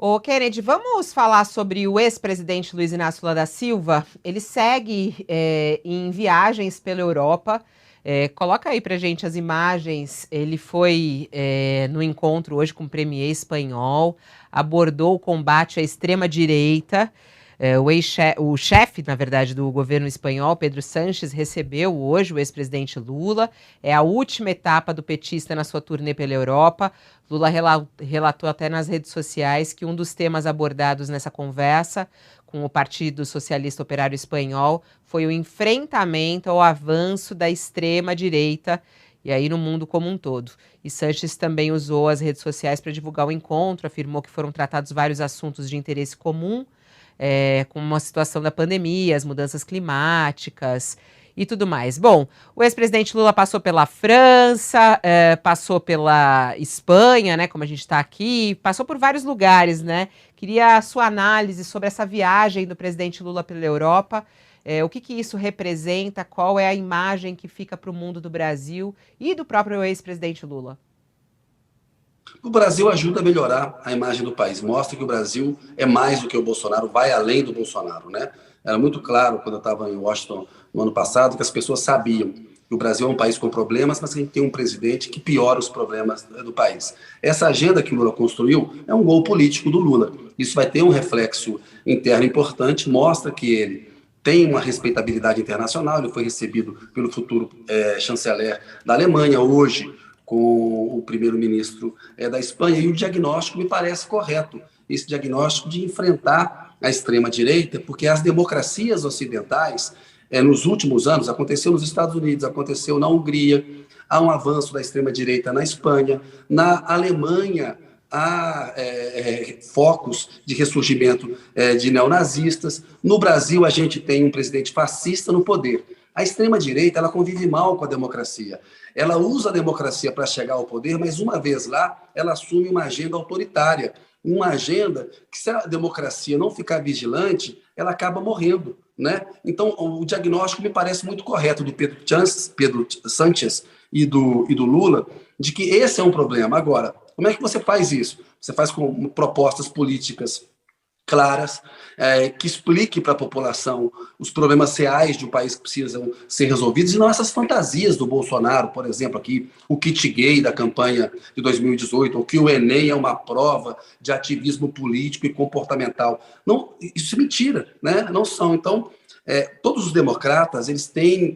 Ô, Kennedy, vamos falar sobre o ex-presidente Luiz Inácio Lula da Silva. Ele segue em viagens pela Europa. Coloca aí pra gente as imagens. Ele foi no encontro hoje com o premier espanhol, abordou o combate à extrema-direita. O chefe, na verdade, do governo espanhol, Pedro Sánchez, recebeu hoje o ex-presidente Lula. É a última etapa do petista na sua turnê pela Europa. Lula relatou até nas redes sociais que um dos temas abordados nessa conversa com o Partido Socialista Operário Espanhol foi o enfrentamento ao avanço da extrema-direita e aí no mundo como um todo. E Sanches também usou as redes sociais para divulgar o encontro, afirmou que foram tratados vários assuntos de interesse comum, como a situação da pandemia, as mudanças climáticas e tudo mais. Bom, o ex-presidente Lula passou pela França, passou pela Espanha, né, como a gente está aqui, passou por vários lugares, né? Queria a sua análise sobre essa viagem do presidente Lula pela Europa, o que isso representa, qual é a imagem que fica para o mundo do Brasil e do próprio ex-presidente Lula. O Brasil ajuda a melhorar a imagem do país, mostra que o Brasil é mais do que o Bolsonaro, vai além do Bolsonaro, né? Era muito claro, quando eu estava em Washington no ano passado, que as pessoas sabiam que o Brasil é um país com problemas, mas que a gente tem um presidente que piora os problemas do país. Essa agenda que o Lula construiu é um gol político do Lula. Isso vai ter um reflexo interno importante, mostra que ele tem uma respeitabilidade internacional, ele foi recebido pelo futuro chanceler da Alemanha, hoje com o primeiro-ministro da Espanha, e o diagnóstico me parece correto, esse diagnóstico de enfrentar a extrema-direita, porque as democracias ocidentais, nos últimos anos, aconteceu nos Estados Unidos, aconteceu na Hungria, há um avanço da extrema-direita na Espanha, na Alemanha há focos de ressurgimento de neonazistas, no Brasil a gente tem um presidente fascista no poder. A extrema-direita ela convive mal com a democracia. Ela usa a democracia para chegar ao poder, mas uma vez lá, ela assume uma agenda autoritária, uma agenda que, se a democracia não ficar vigilante, ela acaba morrendo, né? Então, o diagnóstico me parece muito correto do Pedro Sánchez e do Lula, de que esse é um problema. Agora, como é que você faz isso? Você faz com propostas políticas claras, que explique para a população os problemas reais de um país que precisam ser resolvidos, e não essas fantasias do Bolsonaro, por exemplo, aqui, o kit gay da campanha de 2018, ou que o Enem é uma prova de ativismo político e comportamental. Não, isso é mentira, né? Não são. Então, todos os democratas eles têm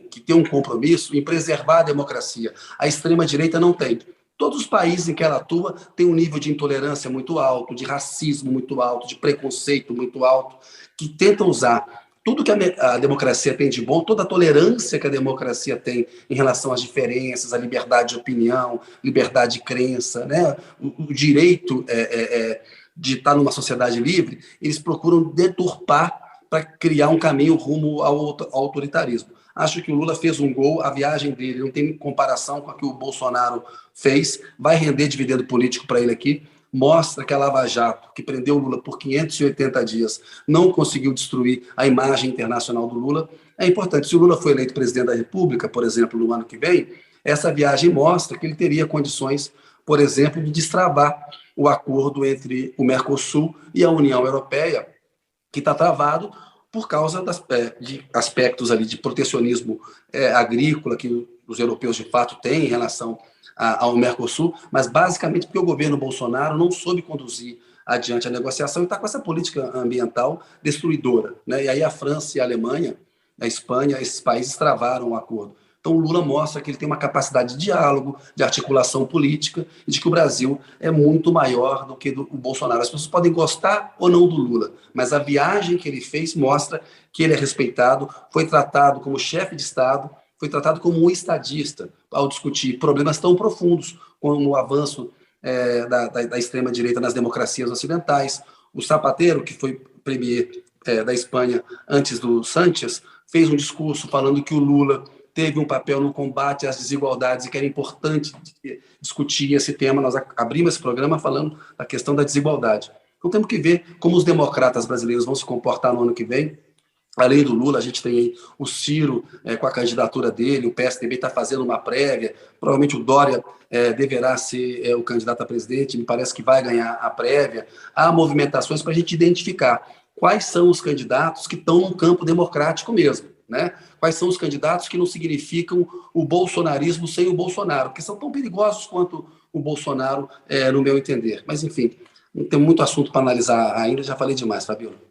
que ter um compromisso em preservar a democracia. A extrema-direita não tem. Todos os países em que ela atua têm um nível de intolerância muito alto, de racismo muito alto, de preconceito muito alto, que tentam usar tudo que a democracia tem de bom, toda a tolerância que a democracia tem em relação às diferenças, à liberdade de opinião, liberdade de crença, né? o direito de estar numa sociedade livre, eles procuram deturpar para criar um caminho rumo ao autoritarismo. Acho que o Lula fez um gol, a viagem dele não tem comparação com a que o Bolsonaro fez, vai render dividendo político para ele aqui, mostra que a Lava Jato, que prendeu o Lula por 580 dias, não conseguiu destruir a imagem internacional do Lula. É importante, se o Lula for eleito presidente da República, por exemplo, no ano que vem, essa viagem mostra que ele teria condições, por exemplo, de destravar o acordo entre o Mercosul e a União Europeia, que está travado por causa de aspectos ali de protecionismo agrícola que os europeus de fato têm em relação ao Mercosul, mas basicamente porque o governo Bolsonaro não soube conduzir adiante a negociação e está com essa política ambiental destruidora, né? E aí a França e a Alemanha, a Espanha, esses países travaram o acordo. Então o Lula mostra que ele tem uma capacidade de diálogo, de articulação política, e de que o Brasil é muito maior do que o Bolsonaro. As pessoas podem gostar ou não do Lula, mas a viagem que ele fez mostra que ele é respeitado, foi tratado como chefe de Estado, foi tratado como um estadista ao discutir problemas tão profundos como o avanço da extrema-direita nas democracias ocidentais. O Zapatero, que foi premier da Espanha antes do Sánchez, fez um discurso falando que o Lula teve um papel no combate às desigualdades e que era importante discutir esse tema. Nós abrimos esse programa falando da questão da desigualdade. Então temos que ver como os democratas brasileiros vão se comportar no ano que vem, Além do Lula, a gente tem aí o Ciro com a candidatura dele, o PSDB está fazendo uma prévia, provavelmente o Dória deverá ser o candidato a presidente, me parece que vai ganhar a prévia. Há movimentações para a gente identificar quais são os candidatos que estão no campo democrático mesmo, né? Quais são os candidatos que não significam o bolsonarismo sem o Bolsonaro, que são tão perigosos quanto o Bolsonaro, no meu entender. Mas, enfim, tem muito assunto para analisar ainda, já falei demais, Fabíola.